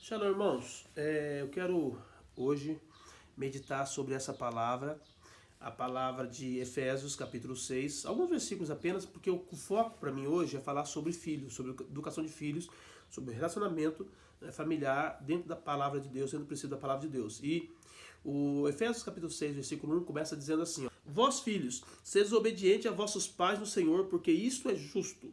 Shalom, irmãos. Eu quero hoje meditar sobre essa palavra, a palavra de Efésios, capítulo 6, alguns versículos apenas, porque o foco para mim hoje é falar sobre filhos, sobre educação de filhos, sobre relacionamento familiar dentro da palavra de Deus, dentro do princípio da palavra de Deus. E o Efésios, capítulo 6, versículo 1, começa dizendo assim: ó, Vós, filhos, sedes obedientes a vossos pais no Senhor, porque isto é justo.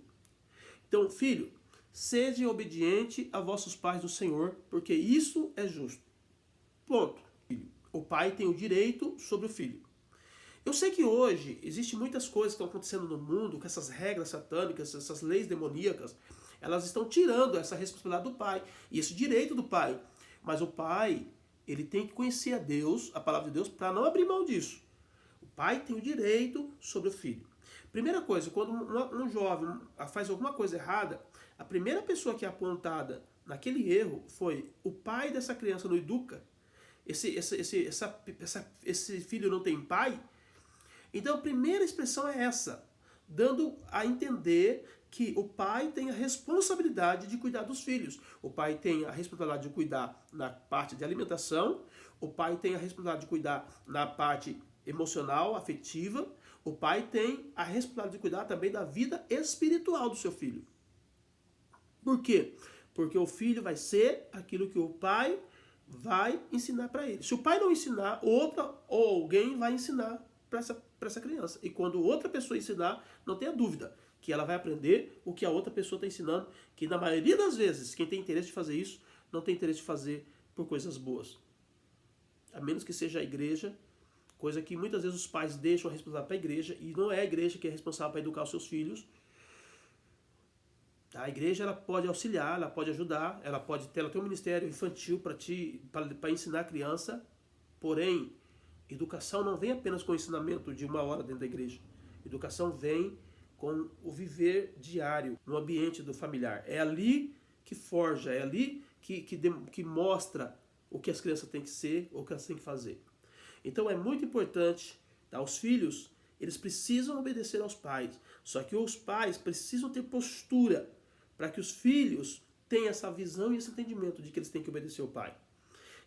Então, filho, sede obediente a vossos pais do Senhor, porque isso é justo. Ponto. O pai tem o direito sobre o filho. Eu sei que hoje existem muitas coisas que estão acontecendo no mundo, com essas regras satânicas, essas leis demoníacas, elas estão tirando essa responsabilidade do pai e esse direito do pai. Mas o pai, ele tem que conhecer a Deus, a palavra de Deus, para não abrir mão disso. O pai tem o direito sobre o filho. Primeira coisa, quando um jovem faz alguma coisa errada, a primeira pessoa que é apontada naquele erro foi o pai dessa criança não educa, esse filho não tem pai. Então a primeira expressão é essa, dando a entender que o pai tem a responsabilidade de cuidar dos filhos. O pai tem a responsabilidade de cuidar na parte de alimentação, o pai tem a responsabilidade de cuidar na parte emocional, afetiva, o pai tem a responsabilidade de cuidar também da vida espiritual do seu filho. Por quê? Porque o filho vai ser aquilo que o pai vai ensinar para ele. Se o pai não ensinar, outra ou alguém vai ensinar para essa criança. E quando outra pessoa ensinar, não tenha dúvida que ela vai aprender o que a outra pessoa está ensinando, que na maioria das vezes, quem tem interesse de fazer isso, não tem interesse de fazer por coisas boas. A menos que seja a igreja, coisa que muitas vezes os pais deixam a responsabilidade para a igreja, e não é a igreja que é responsável para educar os seus filhos. A igreja ela pode auxiliar, ela pode ajudar, ela tem um ministério infantil para ensinar a criança, porém, educação não vem apenas com o ensinamento de uma hora dentro da igreja. Educação vem com o viver diário, no ambiente do familiar. É ali que forja, é ali que mostra o que as crianças têm que ser, ou o que elas têm que fazer. Então é muito importante, tá? Os filhos, eles precisam obedecer aos pais, só que os pais precisam ter postura para que os filhos tenham essa visão e esse entendimento de que eles têm que obedecer ao pai.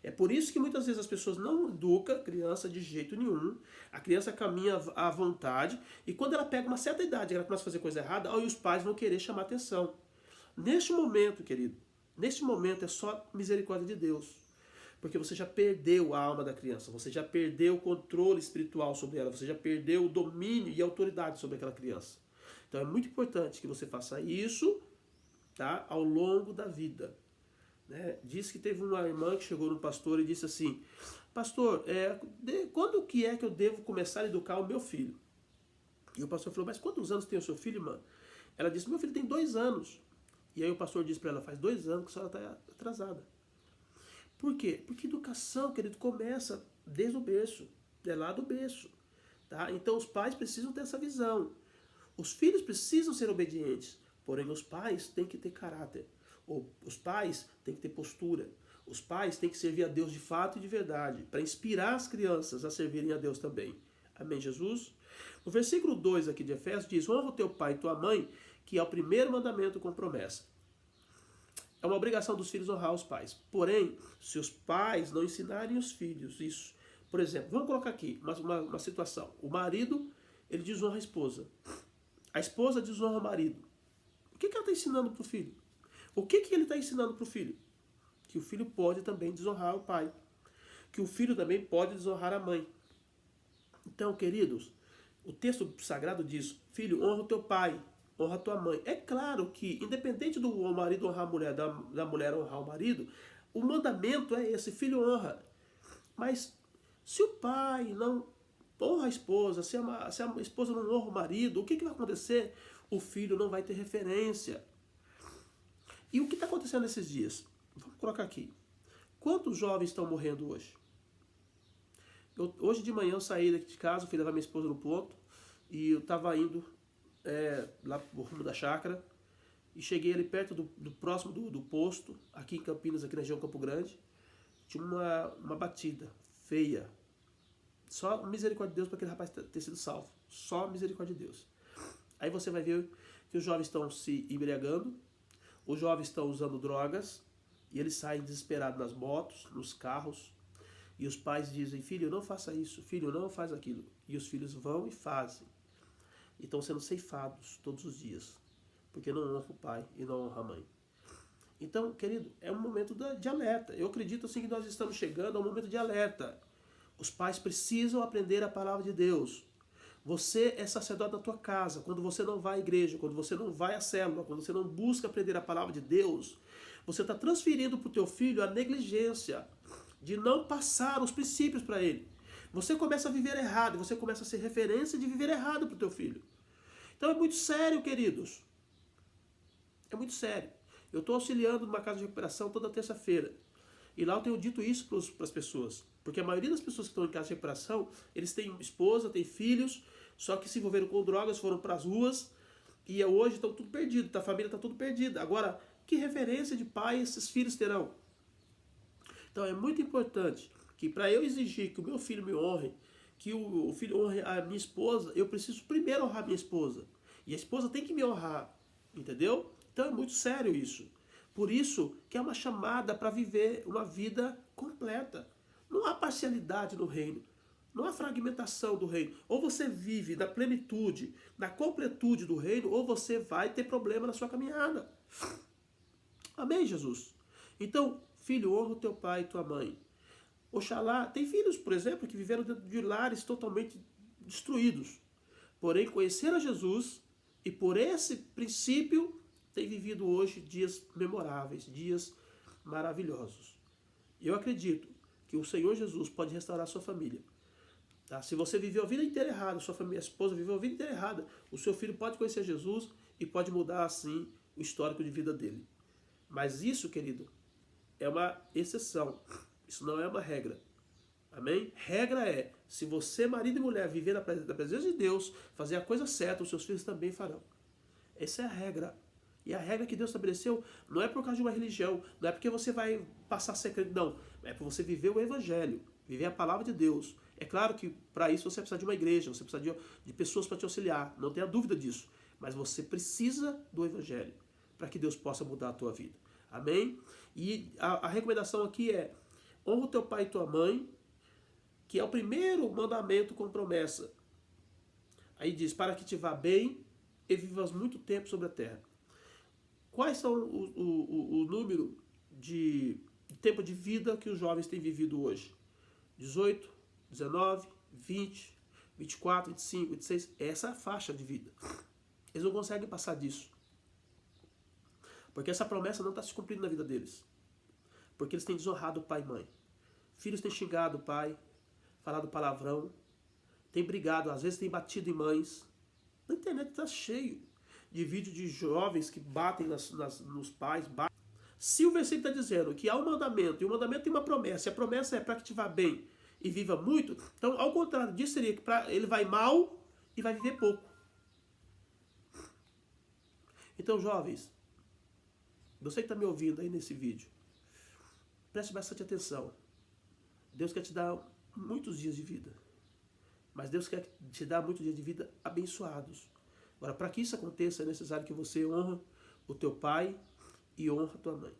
É por isso que muitas vezes as pessoas não educam a criança de jeito nenhum. A criança caminha à vontade e quando ela pega uma certa idade, ela começa a fazer coisa errada, aí os pais vão querer chamar atenção. Neste momento, querido, neste momento é só misericórdia de Deus. Porque você já perdeu a alma da criança, você já perdeu o controle espiritual sobre ela, você já perdeu o domínio e a autoridade sobre aquela criança. Então é muito importante que você faça isso, tá, ao longo da vida. Né? Diz que teve uma irmã que chegou no pastor e disse assim: Pastor, quando que é que eu devo começar a educar o meu filho? E o pastor falou: Mas quantos anos tem o seu filho, irmã? Ela disse: Meu filho tem 2 anos. E aí o pastor disse para ela: Faz 2 anos que a senhora está atrasada. Por quê? Porque educação, querido, começa desde o berço, é lá do berço. Tá? Então os pais precisam ter essa visão. Os filhos precisam ser obedientes, porém os pais têm que ter caráter. Os pais têm que ter postura. Os pais têm que servir a Deus de fato e de verdade, para inspirar as crianças a servirem a Deus também. Amém, Jesus? No versículo 2 aqui de Efésios diz: Honra o teu pai e tua mãe, que é o primeiro mandamento com promessa. É uma obrigação dos filhos honrar os pais. Porém, se os pais não ensinarem os filhos isso, por exemplo, vamos colocar aqui uma situação. O marido, ele desonra a esposa. A esposa desonra o marido. O que ela está ensinando para o filho? O que ele está ensinando para o filho? Que o filho pode também desonrar o pai. Que o filho também pode desonrar a mãe. Então, queridos, o texto sagrado diz: Filho, honra o teu pai, honra a tua mãe. É claro que, independente do marido honrar a mulher, da mulher honrar o marido, o mandamento é esse: filho, honra. Mas se o pai não honra a esposa, se a esposa não honra o marido, o que vai acontecer? O filho não vai ter referência. E o que está acontecendo nesses dias? Vamos colocar aqui. Quantos jovens estão morrendo hoje? Hoje de manhã eu saí daqui de casa, fui levar minha esposa no ponto, e eu estava indo lá pro rumo da chácara, e cheguei ali perto do próximo do posto, aqui em Campinas, aqui na região Campo Grande, tinha uma batida feia. Só misericórdia de Deus para aquele rapaz ter sido salvo. Só misericórdia de Deus. Aí você vai ver que os jovens estão se embriagando, os jovens estão usando drogas, E eles saem desesperados nas motos, nos carros. E os pais dizem, filho, não faça isso, filho, não faz aquilo. E os filhos vão e fazem. E estão sendo ceifados todos os dias. Porque não honra o pai e não honra a mãe. Então, querido, é um momento de alerta. Eu acredito assim que nós estamos chegando a um momento de alerta. Os pais precisam aprender a palavra de Deus. Você é sacerdote da tua casa. Quando você não vai à igreja, quando você não vai à célula, quando você não busca aprender a palavra de Deus, você está transferindo para o teu filho a negligência de não passar os princípios para ele. Você começa a viver errado, você começa a ser referência de viver errado para o teu filho. Então é muito sério, queridos. É muito sério. Eu estou auxiliando numa casa de recuperação toda terça-feira. E lá eu tenho dito isso para as pessoas. Porque a maioria das pessoas que estão em casa de recuperação, eles têm esposa, têm filhos, só que se envolveram com drogas, foram para as ruas, e hoje estão tudo perdido, a família está tudo perdida. Agora, que referência de pai esses filhos terão? Então é muito importante que para eu exigir que o meu filho me honre, que o filho honre a minha esposa, eu preciso primeiro honrar a minha esposa. E a esposa tem que me honrar, entendeu? Então é muito sério isso. Por isso que é uma chamada para viver uma vida completa. Não há parcialidade no reino. Não há fragmentação do reino. Ou você vive na plenitude, na completude do reino, ou você vai ter problema na sua caminhada. Amém, Jesus? Então, filho, honra o teu pai e tua mãe. Oxalá, tem filhos, por exemplo, que viveram dentro de lares totalmente destruídos. Porém, conheceram Jesus e por esse princípio tem vivido hoje dias memoráveis, dias maravilhosos. Eu acredito que o Senhor Jesus pode restaurar a sua família. Tá? Se você viveu a vida inteira errada, sua família, a esposa viveu a vida inteira errada, o seu filho pode conhecer Jesus e pode mudar assim o histórico de vida dele. Mas isso, querido, é uma exceção. Isso não é uma regra. Amém? Regra é, se você, marido e mulher, viver na presença de Deus, fazer a coisa certa, os seus filhos também farão. Essa é a regra. E a regra que Deus estabeleceu não é por causa de uma religião, não é porque você vai passar secreto, não. É por você viver o Evangelho, viver a palavra de Deus. É claro que para isso você precisa de uma igreja, você precisa de pessoas para te auxiliar, não tenha dúvida disso. Mas você precisa do Evangelho para que Deus possa mudar a tua vida. Amém? E a recomendação aqui é, honra o teu pai e tua mãe, que é o primeiro mandamento com promessa. Aí diz, para que te vá bem e vivas muito tempo sobre a terra. Quais são o número de tempo de vida que os jovens têm vivido hoje? 18, 19, 20, 24, 25, 26. Essa é a faixa de vida. Eles não conseguem passar disso. Porque essa promessa não está se cumprindo na vida deles. Porque eles têm desonrado o pai e mãe. Filhos têm xingado o pai, falado palavrão, têm brigado, às vezes têm batido em mães. Na internet está cheio de vídeo de jovens que batem nos pais. Se o versículo está dizendo que há um mandamento, e o mandamento tem uma promessa, e a promessa é para que te vá bem e viva muito, então ao contrário disso seria que ele vai mal e vai viver pouco. Então, jovens, você que está me ouvindo aí nesse vídeo, preste bastante atenção. Deus quer te dar muitos dias de vida, mas Deus quer te dar muitos dias de vida abençoados. Agora, para que isso aconteça, é necessário que você honre o teu pai e honre a tua mãe.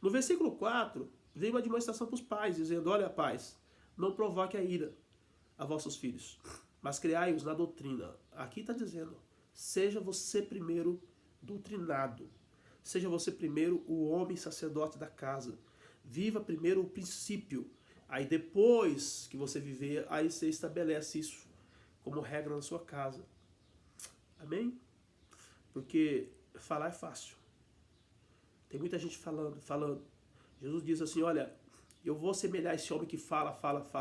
No versículo 4, vem uma admoestação para os pais, dizendo, olha, pais, não provoque a ira a vossos filhos, mas criai-os na doutrina. Aqui está dizendo, seja você primeiro doutrinado, seja você primeiro o homem sacerdote da casa, viva primeiro o princípio, aí depois que você viver, aí você estabelece isso como regra na sua casa. Amém? Porque falar é fácil. Tem muita gente falando. Jesus diz assim, olha, eu vou semelhar esse homem que fala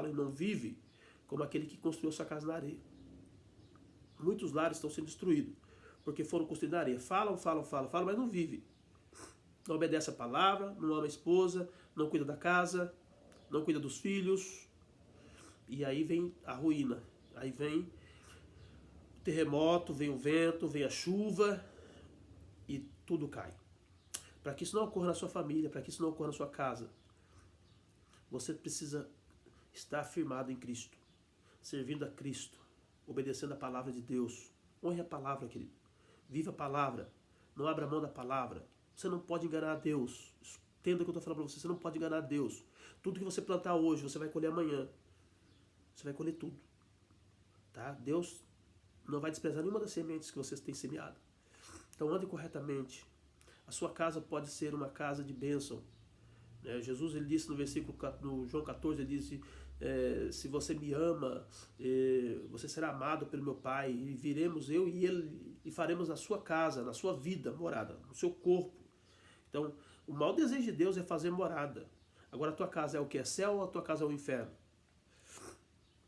e não vive, como aquele que construiu sua casa na areia. Muitos lares estão sendo destruídos, porque foram construídos na areia. Falam, mas não vivem. Não obedece a palavra, não ama a esposa, não cuida da casa, não cuida dos filhos. E aí vem a ruína. Aí vem o terremoto, vem o vento, vem a chuva e tudo cai. Para que isso não ocorra na sua família, para que isso não ocorra na sua casa, você precisa estar firmado em Cristo, servindo a Cristo, obedecendo a palavra de Deus. Honre a palavra, querido. Viva a palavra. Não abra mão da palavra. Você não pode enganar a Deus. Entenda o que eu estou falando para você. Você não pode enganar Deus. Tudo que você plantar hoje, você vai colher amanhã. Você vai colher tudo. Tá? Deus não vai desprezar nenhuma das sementes que vocês têm semeado. Então ande corretamente. A sua casa pode ser uma casa de bênção. Jesus, ele disse no versículo, no João 14, ele disse, se você me ama, você será amado pelo meu Pai, e viremos eu e ele, e faremos na sua casa, na sua vida, morada, no seu corpo. Então, o maior desejo de Deus é fazer morada. Agora a tua casa é o que? É céu ou a tua casa é o inferno?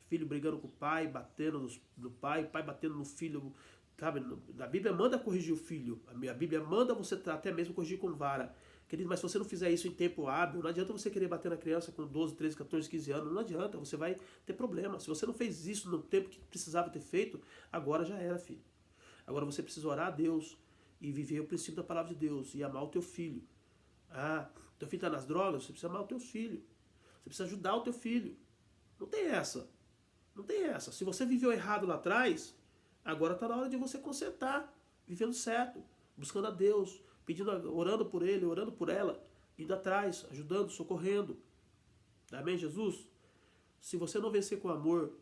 Filho brigando com o pai, batendo no pai, pai batendo no filho. Sabe? A Bíblia manda corrigir o filho. A Bíblia manda você até mesmo corrigir com vara. Querido, mas se você não fizer isso em tempo hábil, não adianta você querer bater na criança com 12, 13, 14, 15 anos. Não adianta, você vai ter problema. Se você não fez isso no tempo que precisava ter feito, agora já era, filho. Agora você precisa orar a Deus e viver o princípio da palavra de Deus e amar o teu filho. Ah, teu filho está nas drogas, você precisa amar o teu filho. Você precisa ajudar o teu filho. Não tem essa. Não tem essa. Se você viveu errado lá atrás, agora está na hora de você consertar, vivendo certo, buscando a Deus, pedindo, orando por ele, orando por ela, indo atrás, ajudando, socorrendo. Amém, Jesus? Se você não vencer com amor,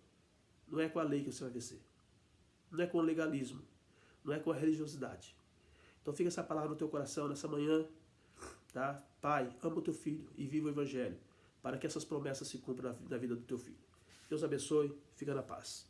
não é com a lei que você vai vencer. Não é com o legalismo. Não é com a religiosidade. Então fica essa palavra no teu coração nessa manhã. Tá? Pai, ama o teu filho e viva o evangelho, para que essas promessas se cumpram na vida do teu filho. Deus abençoe, fica na paz.